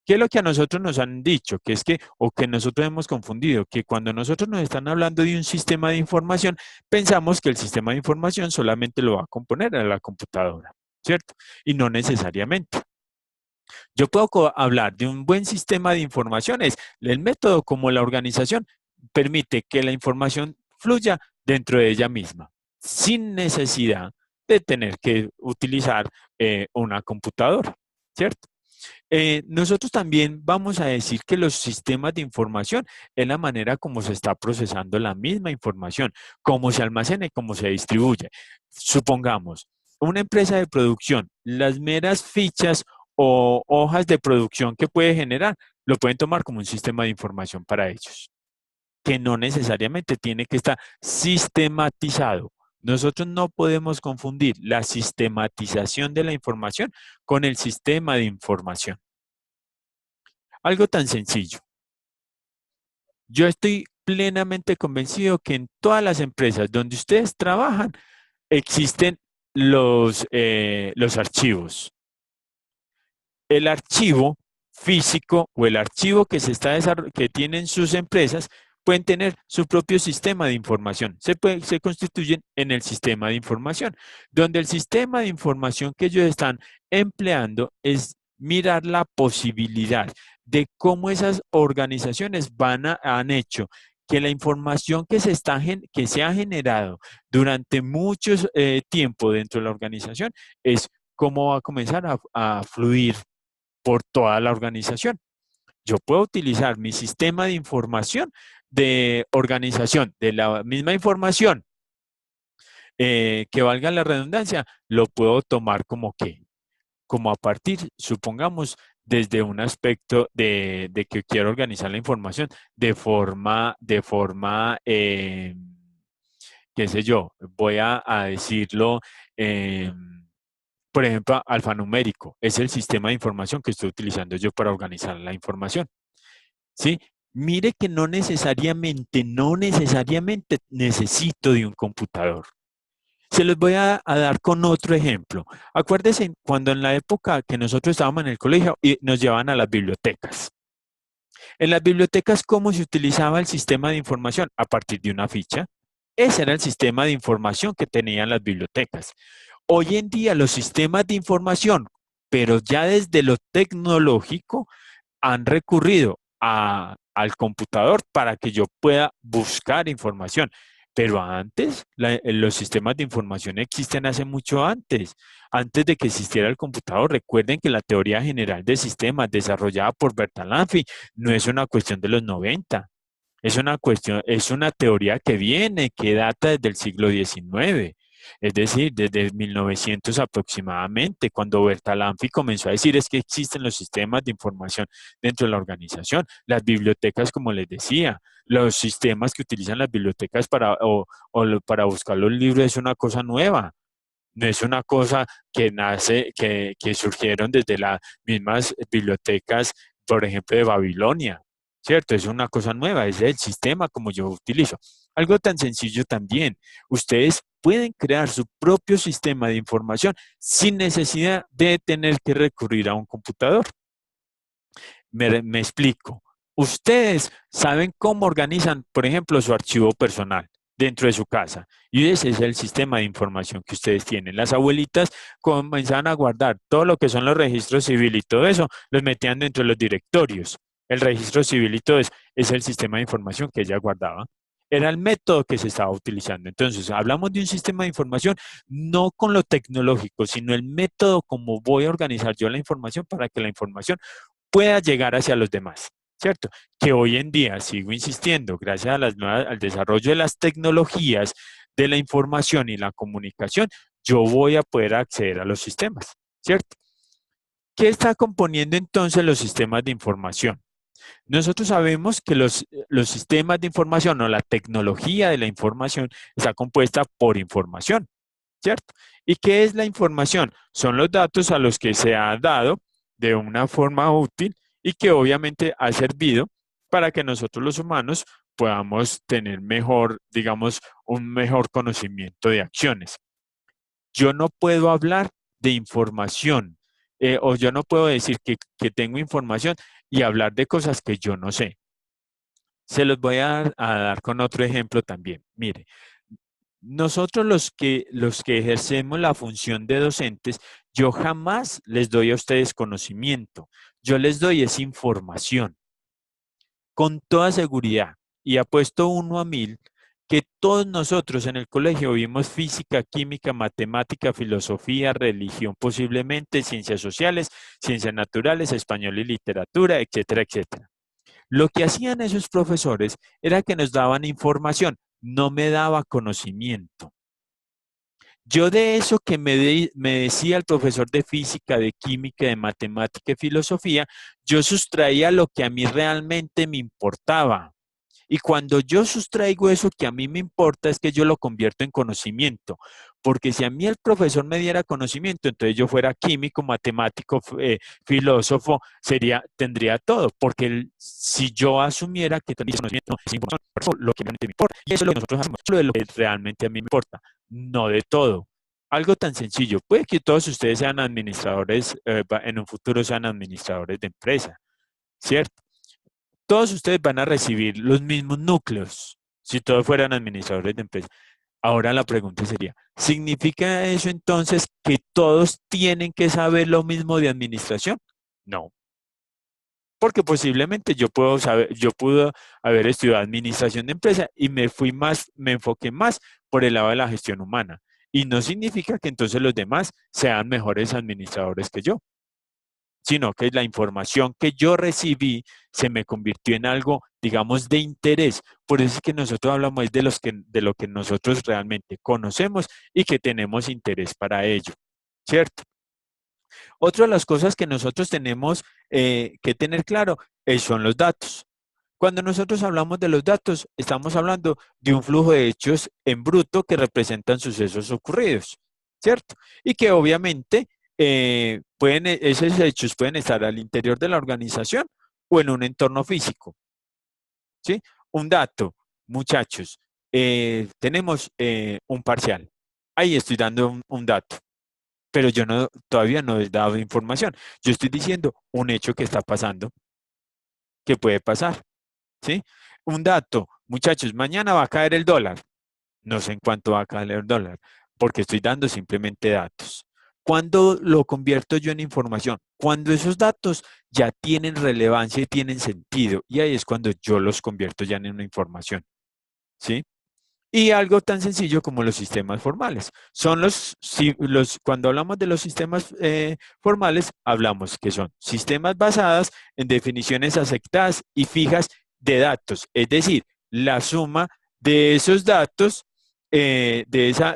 ¿Qué es lo que a nosotros nos han dicho? Que es que, o que nosotros hemos confundido, que cuando nosotros nos están hablando de un sistema de información, pensamos que el sistema de información solamente lo va a componer a la computadora, ¿cierto? Y no necesariamente. Yo puedo hablar de un buen sistema de información, es el método como la organización permite que la información fluya dentro de ella misma, sin necesidad de tener que utilizar una computadora, ¿cierto? Nosotros también vamos a decir que los sistemas de información es la manera como se está procesando la misma información, cómo se almacena y cómo se distribuye. Supongamos, una empresa de producción, las meras fichas o hojas de producción que puede generar, lo pueden tomar como un sistema de información para ellos, que no necesariamente tiene que estar sistematizado. Nosotros no podemos confundir la sistematización de la información con el sistema de información. Algo tan sencillo. Yo estoy plenamente convencido que en todas las empresas donde ustedes trabajan existen los archivos. El archivo físico o el archivo que que tienen sus empresas pueden tener su propio sistema de información. Se constituyen en el sistema de información, donde el sistema de información que ellos están empleando es mirar la posibilidad de cómo esas organizaciones han hecho que la información que se ha generado durante mucho tiempo dentro de la organización es cómo va a comenzar a fluir por toda la organización. Yo puedo utilizar mi sistema de información de organización, de la misma información, que valga la redundancia, lo puedo tomar como que, como a partir, supongamos, desde un aspecto de que quiero organizar la información de forma, qué sé yo, voy a decirlo, eh, por ejemplo, alfanumérico es el sistema de información que estoy utilizando yo para organizar la información. ¿Sí? Mire que no necesariamente necesito de un computador. Se los voy a dar con otro ejemplo. Acuérdense cuando en la época que nosotros estábamos en el colegio y nos llevaban a las bibliotecas. En las bibliotecas, ¿cómo se utilizaba el sistema de información? A partir de una ficha. Ese era el sistema de información que tenían las bibliotecas. Hoy en día los sistemas de información, pero ya desde lo tecnológico, han recurrido al computador para que yo pueda buscar información. Pero antes, los sistemas de información existen hace mucho antes. Antes de que existiera el computador, recuerden que la teoría general de sistemas desarrollada por Bertalanffy no es una cuestión de los 90. Es una teoría que viene, que data desde el siglo XIX. Es decir, desde 1900 aproximadamente, cuando Bertalanffy comenzó a decir es que existen los sistemas de información dentro de la organización, las bibliotecas, como les decía, los sistemas que utilizan las bibliotecas para buscar los libros es una cosa nueva. No es una cosa que que surgieron desde las mismas bibliotecas, por ejemplo, de Babilonia, ¿cierto? Es una cosa nueva, es el sistema como yo utilizo. Algo tan sencillo también, ustedes pueden crear su propio sistema de información sin necesidad de tener que recurrir a un computador. Me explico. Ustedes saben cómo organizan, por ejemplo, su archivo personal dentro de su casa. Y ese es el sistema de información que ustedes tienen. Las abuelitas comenzaban a guardar todo lo que son los registros civiles y todo eso, los metían dentro de los directorios. El registro civil y todo eso es el sistema de información que ella guardaba. Era el método que se estaba utilizando. Entonces, hablamos de un sistema de información no con lo tecnológico, sino el método como voy a organizar yo la información para que la información pueda llegar hacia los demás, ¿cierto? Que hoy en día, sigo insistiendo, gracias a al desarrollo de las tecnologías de la información y la comunicación, yo voy a poder acceder a los sistemas, ¿cierto? ¿Qué está componiendo entonces los sistemas de información? Nosotros sabemos que los sistemas de información o la tecnología de la información está compuesta por información, ¿cierto? ¿Y qué es la información? Son los datos a los que se ha dado de una forma útil y que obviamente ha servido para que nosotros los humanos podamos tener mejor, digamos, un mejor conocimiento de acciones. Yo no puedo hablar de información o yo no puedo decir que tengo información y hablar de cosas que yo no sé. Se los voy a dar con otro ejemplo también. Mire, nosotros los que ejercemos la función de docentes, yo jamás les doy a ustedes conocimiento, yo les doy esa información con toda seguridad y apuesto 1 a 1000 que todos nosotros en el colegio vimos física, química, matemática, filosofía, religión, posiblemente ciencias sociales, ciencias naturales, español y literatura, etcétera, etcétera. Lo que hacían esos profesores era que nos daban información, no me daba conocimiento. Yo de eso que me decía el profesor de física, de química, de matemática y filosofía, yo sustraía lo que a mí realmente me importaba. Y cuando yo sustraigo eso que a mí me importa, es que yo lo convierto en conocimiento. Porque si a mí el profesor me diera conocimiento, entonces yo fuera químico, matemático, filósofo, tendría todo. Porque si yo asumiera que tendría conocimiento, es información, eso es lo que realmente me importa. Y eso es lo que nosotros hacemos, lo de lo que realmente a mí me importa, no de todo. Algo tan sencillo, puede que todos ustedes sean administradores, en un futuro sean administradores de empresa, ¿cierto? Todos ustedes van a recibir los mismos núcleos si todos fueran administradores de empresa. Ahora la pregunta sería, ¿significa eso entonces que todos tienen que saber lo mismo de administración? No, porque posiblemente yo pude haber estudiado administración de empresa y me enfoqué más por el lado de la gestión humana. Y no significa que entonces los demás sean mejores administradores que yo, sino que la información que yo recibí se me convirtió en algo, digamos, de interés. Por eso es que nosotros hablamos de lo que nosotros realmente conocemos y que tenemos interés para ello, ¿cierto? Otra de las cosas que nosotros tenemos que tener claro son los datos. Cuando nosotros hablamos de los datos, estamos hablando de un flujo de hechos en bruto que representan sucesos ocurridos, ¿cierto? Y que obviamente esos hechos pueden estar al interior de la organización o en un entorno físico, ¿sí? Un dato, muchachos, tenemos un parcial. Ahí estoy dando un dato, pero yo todavía no he dado información. Yo estoy diciendo un hecho que está pasando, que puede pasar. ¿Sí? Un dato, muchachos, mañana va a caer el dólar. No sé en cuánto va a caer el dólar, porque estoy dando simplemente datos. ¿Cuándo lo convierto yo en información? Cuando esos datos ya tienen relevancia y tienen sentido, y ahí es cuando yo los convierto ya en una información, ¿sí? Y algo tan sencillo como los sistemas formales. Son cuando hablamos de los sistemas formales, hablamos que son sistemas basados en definiciones aceptadas y fijas de datos, es decir, la suma de esos datos, de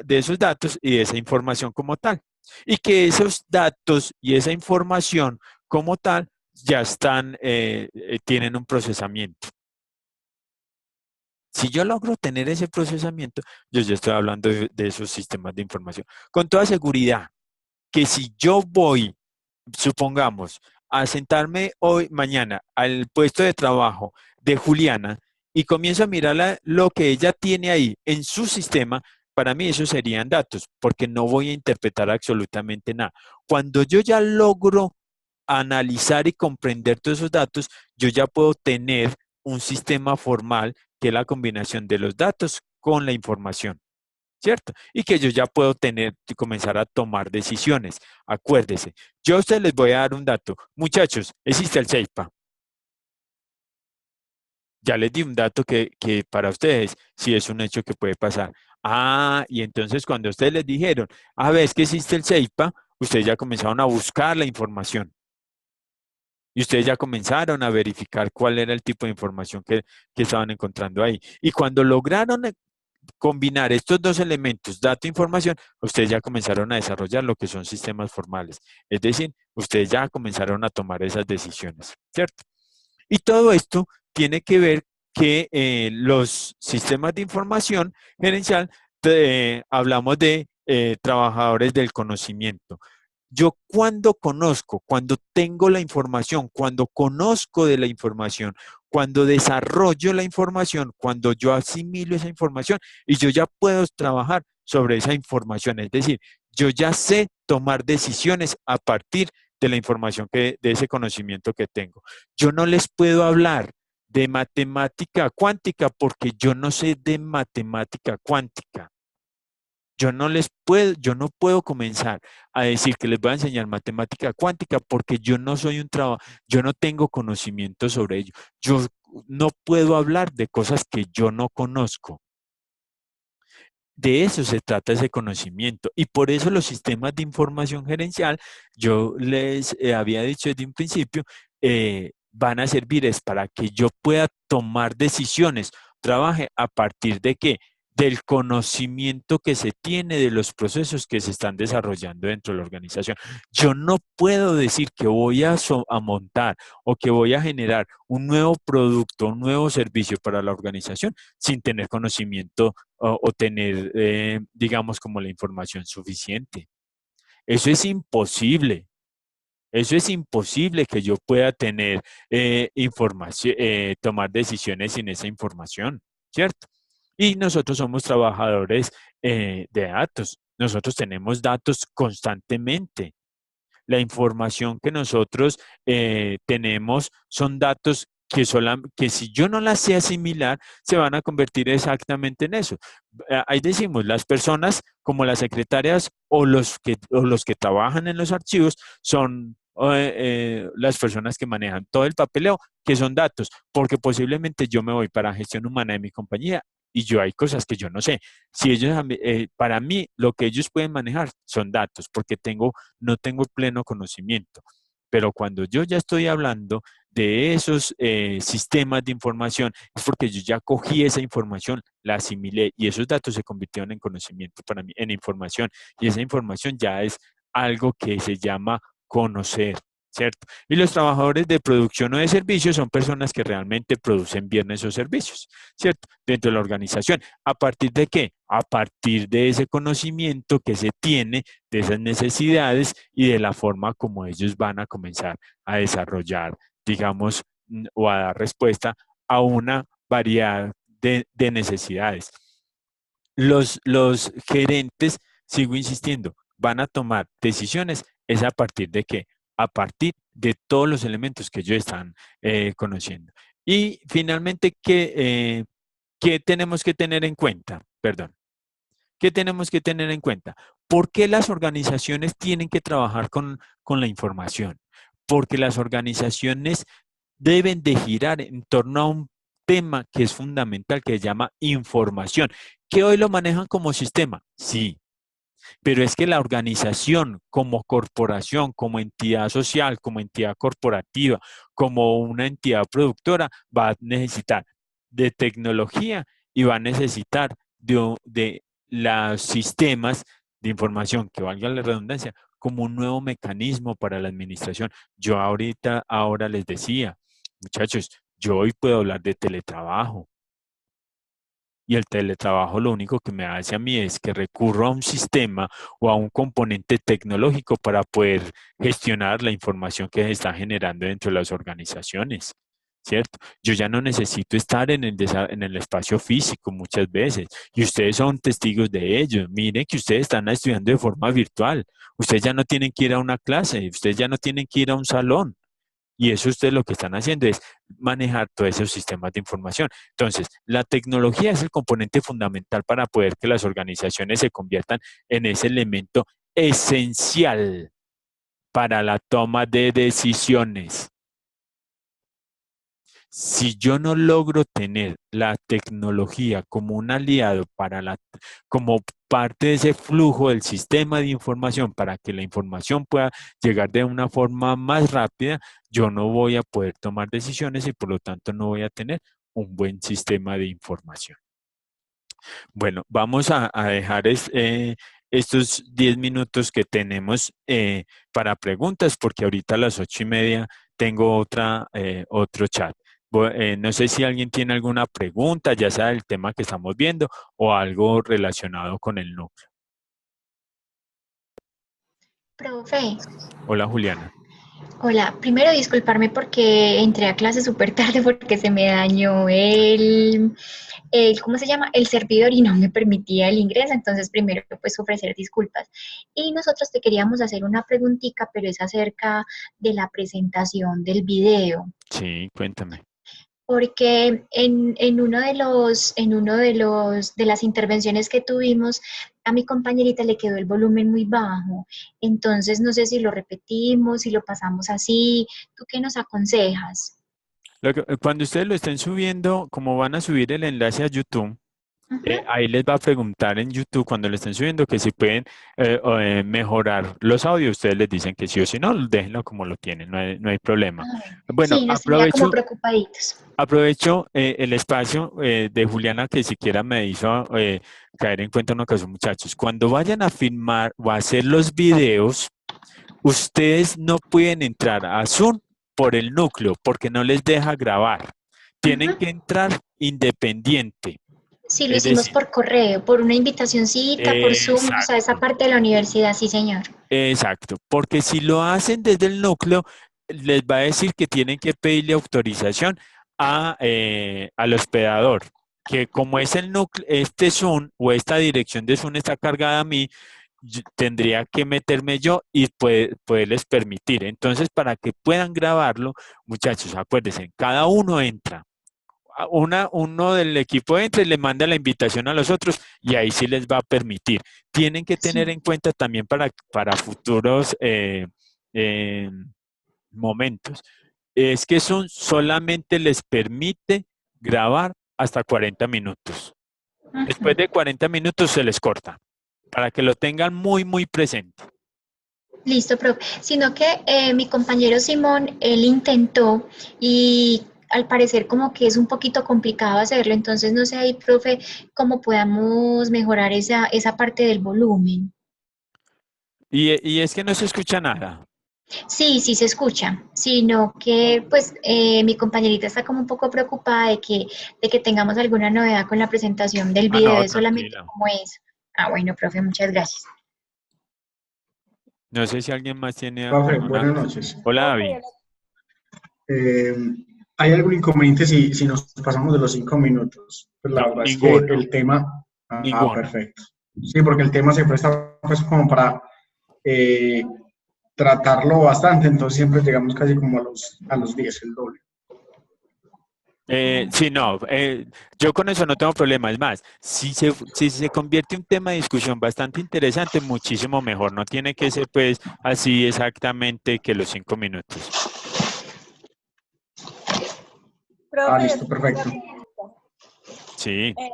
esos datos y de esa información como tal. Y que esos datos y esa información como tal ya tienen un procesamiento. Si yo logro tener ese procesamiento, yo ya estoy hablando de esos sistemas de información. Con toda seguridad, que si yo voy, supongamos, a sentarme hoy, mañana, al puesto de trabajo de Juliana y comienzo a mirar lo que ella tiene ahí en su sistema, para mí eso serían datos, porque no voy a interpretar absolutamente nada. Cuando yo ya logro analizar y comprender todos esos datos, yo ya puedo tener un sistema formal que es la combinación de los datos con la información, ¿cierto? Y que yo ya puedo tener y comenzar a tomar decisiones. Acuérdese, yo a ustedes les voy a dar un dato. Muchachos, existe el CEIPA. Ya les di un dato que para ustedes sí es un hecho que puede pasar. Ah, y entonces cuando ustedes les dijeron, a ver, es que existe el CEIPA, ustedes ya comenzaron a buscar la información. Y ustedes ya comenzaron a verificar cuál era el tipo de información que estaban encontrando ahí. Y cuando lograron combinar estos dos elementos, dato e información, ustedes ya comenzaron a desarrollar lo que son sistemas formales. Es decir, ustedes ya comenzaron a tomar esas decisiones, ¿cierto? Y todo esto tiene que ver que los sistemas de información gerencial, hablamos de trabajadores del conocimiento. Yo cuando tengo la información, cuando conozco de la información, cuando desarrollo la información, cuando yo asimilo esa información y yo ya puedo trabajar sobre esa información. Es decir, yo ya sé tomar decisiones a partir de la información de ese conocimiento que tengo. Yo no les puedo hablar de matemática cuántica porque yo no sé de matemática cuántica. Yo no puedo comenzar a decir que les voy a enseñar matemática cuántica porque yo no soy yo no tengo conocimiento sobre ello. Yo no puedo hablar de cosas que yo no conozco. De eso se trata ese conocimiento. Y por eso los sistemas de información gerencial, yo les había dicho desde un principio, van a servir es para que yo pueda tomar decisiones. Trabaje a partir de qué? del conocimiento que se tiene de los procesos que se están desarrollando dentro de la organización. Yo no puedo decir que voy a montar o que voy a generar un nuevo producto, un nuevo servicio para la organización sin tener conocimiento o tener, digamos, como la información suficiente. Eso es imposible. Eso es imposible que yo pueda tener información, tomar decisiones sin esa información, ¿cierto? Y nosotros somos trabajadores de datos. Nosotros tenemos datos constantemente. La información que nosotros tenemos son datos que si yo no las sé asimilar, se van a convertir exactamente en eso. Ahí decimos, las personas como las secretarias o los que trabajan en los archivos son las personas que manejan todo el papeleo, que son datos, porque posiblemente yo me voy para gestión humana de mi compañía y yo hay cosas que yo no sé. Si ellos, para mí, lo que ellos pueden manejar son datos, porque no tengo pleno conocimiento. Pero cuando yo ya estoy hablando de esos sistemas de información, es porque yo ya cogí esa información, la asimilé y esos datos se convirtieron en conocimiento para mí, en información. Y esa información ya es algo que se llama conocer, ¿cierto? Y los trabajadores de producción o de servicios son personas que realmente producen bien esos servicios, ¿cierto? Dentro de la organización. ¿A partir de qué? A partir de ese conocimiento que se tiene, de esas necesidades y de la forma como ellos van a comenzar a desarrollar, digamos, o a dar respuesta a una variedad de necesidades. Los gerentes, sigo insistiendo, van a tomar decisiones, es a partir de qué? A partir de todos los elementos que ellos están conociendo. Y finalmente, ¿qué tenemos que tener en cuenta? Perdón. ¿Qué tenemos que tener en cuenta? ¿Por qué las organizaciones tienen que trabajar con la información? Porque las organizaciones deben de girar en torno a un tema que es fundamental, que se llama información, que hoy lo manejan como sistema, sí, pero es que la organización como corporación, como entidad social, como entidad corporativa, como una entidad productora, va a necesitar de tecnología y va a necesitar de los sistemas de información, que valga la redundancia, como un nuevo mecanismo para la administración. Yo ahora les decía, muchachos, yo hoy puedo hablar de teletrabajo. Y el teletrabajo lo único que me hace a mí es que recurro a un sistema o a un componente tecnológico para poder gestionar la información que se está generando dentro de las organizaciones, ¿cierto? Yo ya no necesito estar en el espacio físico muchas veces y ustedes son testigos de ello. Miren que ustedes están estudiando de forma virtual. Ustedes ya no tienen que ir a una clase, ustedes ya no tienen que ir a un salón. Y eso ustedes lo que están haciendo es manejar todos esos sistemas de información. Entonces, la tecnología es el componente fundamental para poder que las organizaciones se conviertan en ese elemento esencial para la toma de decisiones. Si yo no logro tener la tecnología como un aliado como parte de ese flujo del sistema de información para que la información pueda llegar de una forma más rápida, yo no voy a poder tomar decisiones y por lo tanto no voy a tener un buen sistema de información. Bueno, vamos a dejar estos 10 minutos que tenemos para preguntas, porque ahorita a las 8:30 tengo otro chat. No sé si alguien tiene alguna pregunta, ya sea del tema que estamos viendo o algo relacionado con el núcleo. Profe, Hola, Juliana. hola. Primero disculparme porque entré a clase súper tarde porque se me dañó ¿cómo se llama? El servidor y no me permitía el ingreso. Entonces, primero, pues ofrecer disculpas. Y nosotros te queríamos hacer una preguntita, pero es acerca de la presentación del video. Sí, cuéntame. Porque de las intervenciones que tuvimos, a mi compañerita le quedó el volumen muy bajo. Entonces, no sé si lo repetimos, si lo pasamos así. ¿Tú qué nos aconsejas? Cuando ustedes lo estén subiendo, como van a subir el enlace a YouTube, Ujú. Ahí les va a preguntar en YouTube cuando le estén subiendo que si pueden mejorar los audios. Ustedes les dicen que sí o si no, déjenlo como lo tienen, no hay problema. Ah, bueno. Bueno, Sí, nos tenía como aprovecho, preocupaditos. aprovecho el espacio de Juliana que siquiera me hizo caer en cuenta una cosa, muchachos. Cuando vayan a filmar o a hacer los videos, ustedes no pueden entrar a Zoom por el núcleo porque no les deja grabar. Tienen Ujú. que entrar independiente. Sí, lo Es hicimos decir, por correo, por una invitacioncita, por Zoom, o sea, esa exacto. parte de la universidad, sí, señor. Exacto, porque si lo hacen desde el núcleo, les va a decir que tienen que pedirle autorización al hospedador, que como es el núcleo, este Zoom o esta dirección de Zoom está cargada a mí, tendría que meterme yo y poderles permitir. Entonces, para que puedan grabarlo, muchachos, acuérdense, cada uno entra uno del equipo entra y le manda la invitación a los otros y ahí sí les va a permitir. Tienen que tener Sí, en cuenta también para futuros eh, momentos. Es que son solamente les permite grabar hasta 40 minutos. Después ujú. de 40 minutos se les corta para que lo tengan muy, muy presente. Listo, profe. Sino que mi compañero Simón, él intentó y al parecer como que es un poquito complicado hacerlo, entonces no sé ahí, profe, cómo podamos mejorar esa parte del volumen. Y es que no se escucha nada. Sí, sí se escucha, sino que pues mi compañerita está como un poco preocupada de que tengamos alguna novedad con la presentación del Ah, video, no, es solamente tranquila. como eso. Ah, bueno, profe, muchas gracias. No sé si alguien más tiene Profe, alguna. buenas noches. Hola, David. Profe, Eh, ¿Hay algún inconveniente si nos pasamos de los 5 minutos? Pues la No, verdad es que ninguno, el tema, ninguno. perfecto. Sí, porque el tema se presta pues como para eh, tratarlo bastante, entonces siempre llegamos casi como a los 10, el doble. Sí, no, yo con eso no tengo problema. Es más, si se convierte en un tema de discusión bastante interesante, muchísimo mejor. No tiene que ser pues así exactamente que los 5 minutos. profe, yo Listo, tengo una perfecto. pregunta. Sí, Eh,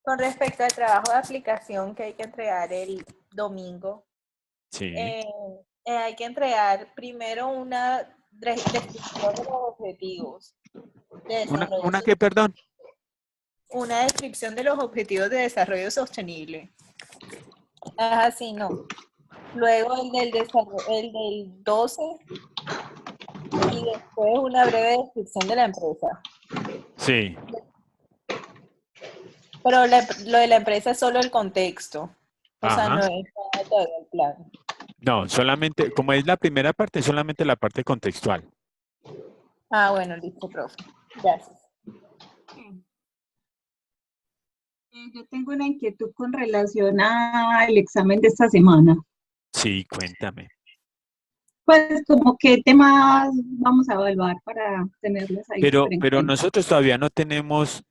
con respecto al trabajo de aplicación que hay que entregar el domingo, sí. eh, hay que entregar primero una descripción de los objetivos de desarrollo ¿Una qué, sostenible. perdón? Una descripción de los objetivos de desarrollo sostenible. Ah, sí, no. Luego el del 12 y después una breve descripción de la empresa. Sí. Pero lo de la empresa es solo el contexto. O sea, Ajá. no es todavía el plan. No, solamente, como es la primera parte, solamente la parte contextual. Ah, bueno, listo, profe. Gracias. Yo tengo una inquietud con relación al examen de esta semana. Sí, cuéntame. Pues como qué temas vamos a evaluar para tenerlos ahí súper en Pero cuenta. nosotros todavía no tenemos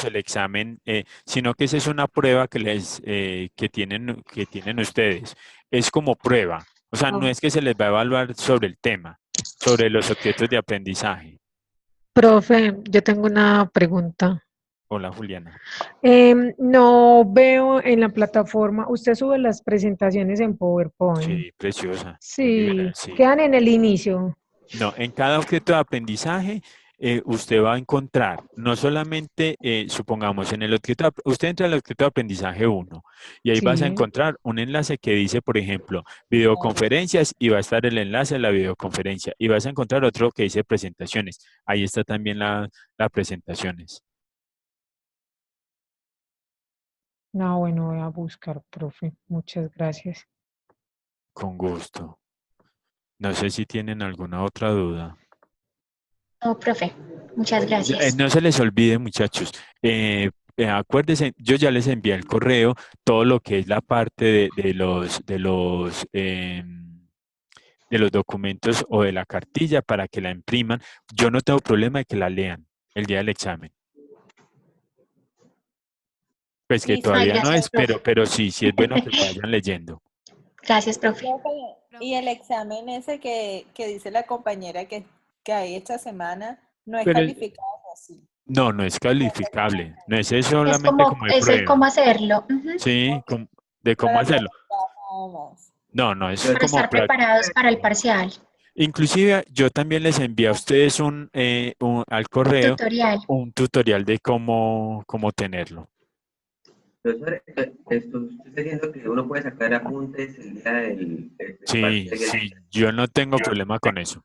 el examen, sino que esa es una prueba que tienen ustedes. Es como prueba. O sea, no Ah, es que se les va a evaluar sobre el tema, sobre los objetos de aprendizaje. Profe, yo tengo una pregunta. Hola, Juliana. No veo en la plataforma, usted sube las presentaciones en PowerPoint. Sí, preciosa. Muy Sí, buena, sí. quedan en el inicio. No, en cada objeto de aprendizaje usted va a encontrar, no solamente, supongamos, en el usted entra al objeto de aprendizaje uno y ahí vas a Sí. encontrar un enlace que dice, por ejemplo, videoconferencias y va a estar el enlace a la videoconferencia y vas a encontrar otro que dice presentaciones. Ahí está también la presentaciones. No, bueno, voy a buscar, profe. Muchas gracias. Con gusto. No sé si tienen alguna otra duda. No, profe, muchas gracias. No se les olvide, muchachos. Acuérdense, yo ya les envié el correo, todo lo que es la parte de los documentos o de la cartilla para que la impriman. Yo no tengo problema de que la lean el día del examen. Pues que Listo. Ay, todavía no gracias, es, profe. pero sí es bueno que lo vayan leyendo. Gracias, profe. Profe, y el examen ese que dice la compañera que hay esta semana no es Pero el, calificado así. No, no es calificable. No es eso Es solamente como, como de es el prueba. cómo hacerlo, ujú, Sí, de cómo Para hacerlo. practicar nada más. No, no, es para como estar preparados para el parcial, inclusive yo también les envié a ustedes al correo tutorial. un tutorial de cómo tenerlo. Profesor, esto, usted está diciendo que uno puede sacar apuntes el día del Sí, parcial y sí, yo no tengo problema con eso.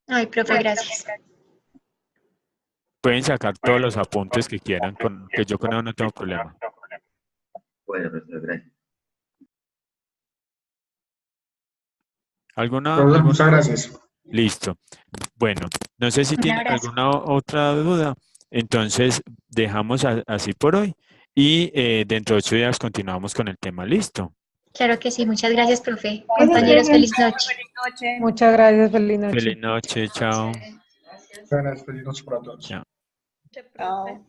Ay, profe, gracias. Pueden sacar todos los apuntes que quieran, que yo con eso no tengo problema. Bueno, profesor, gracias. ¿Alguna? Profesor, muchas gracias. Listo. Bueno, no sé si Un tienen abrazo. alguna otra duda. Entonces, dejamos así por hoy y dentro de 8 días continuamos con el tema. ¿Listo? Claro que sí, muchas gracias, profe. Gracias, Compañeros, profe. feliz noche. Feliz noche. Muchas gracias, feliz noche. Feliz noche, chao. Buenas, feliz noche para todos. Chao. Chao.